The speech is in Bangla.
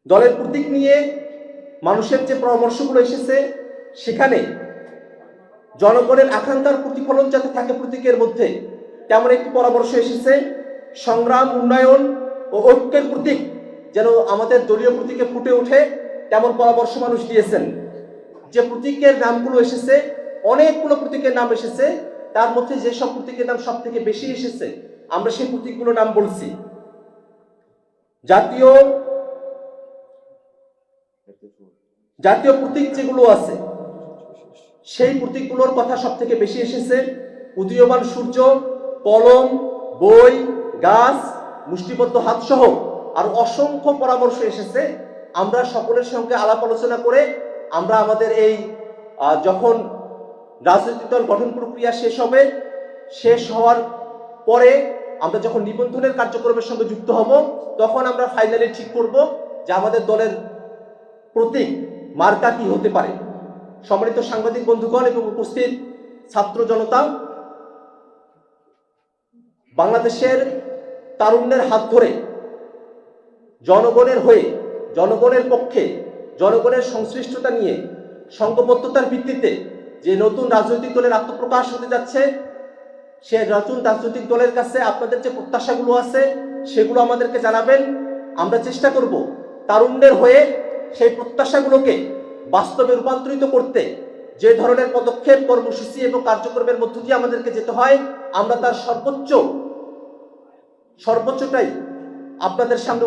দলের প্রতীক নিয়ে মানুষের যে পরামর্শগুলো এসেছে সেখানে জনগণের আকাঙ্ক্ষার প্রতিফলন যাতে থাকে প্রতীকের মধ্যে, তেমন একটি পরামর্শ এসেছে। সংগ্রাম, উন্নয়ন ও ঐক্যের প্রতীক যেন আমাদের দলীয় প্রতীকে ফুটে ওঠে, তেমন পরামর্শ মানুষ দিয়েছেন। যে প্রতীকের নামগুলো এসেছে, অনেকগুলো প্রতীকের নাম এসেছে, তার মধ্যে যেসব প্রতীকের নাম সব থেকে বেশি এসেছে আমরা সেই প্রতীকগুলোর নাম বলছি। জাতীয় প্রতীক যেগুলো আছে সেই প্রতীকগুলোর কথা সব থেকে বেশি এসেছে। উদীয়মান সূর্য, কলম, বই, গাছ, মুষ্টিবদ্ধ হাত সহ আর অসংখ্য পরামর্শ এসেছে। আমরা সকলের সঙ্গে আলাপ আলোচনা করে আমরা আমাদের এই যখন রাজনৈতিক দল গঠন প্রক্রিয়া শেষ হওয়ার পরে আমরা যখন নিবন্ধনের কার্যক্রমের সঙ্গে যুক্ত হব, তখন আমরা ফাইনালি ঠিক করব যে আমাদের দলের প্রতীক মার্কা কি হতে পারে। সম্মানিত সাংবাদিক বন্ধুগণ এবং উপস্থিত ছাত্র জনতা, বাংলাদেশের তারুণ্যের হাত ধরে জনগণের হয়ে, জনগণের পক্ষে, জনগণের সংশ্লিষ্টতা নিয়ে সংঘবদ্ধতার ভিত্তিতে যে নতুন রাজনৈতিক দলের আত্মপ্রকাশ হতে যাচ্ছে, সে নতুন রাজনৈতিক দলের কাছে আপনাদের যে প্রত্যাশাগুলো আছে সেগুলো আমাদেরকে জানাবেন। আমরা চেষ্টা করব তারুণ্যের হয়ে সেই প্রত্যাশাগুলোকে বাস্তবে রূপান্তরিত করতে যে ধরনের পদক্ষেপ, কর্মসূচি এবং কার্যক্রমের মধ্য দিয়ে আমাদেরকে যেতে হয়, আমরা তার সর্বোচ্চটাই আপনাদের সামনে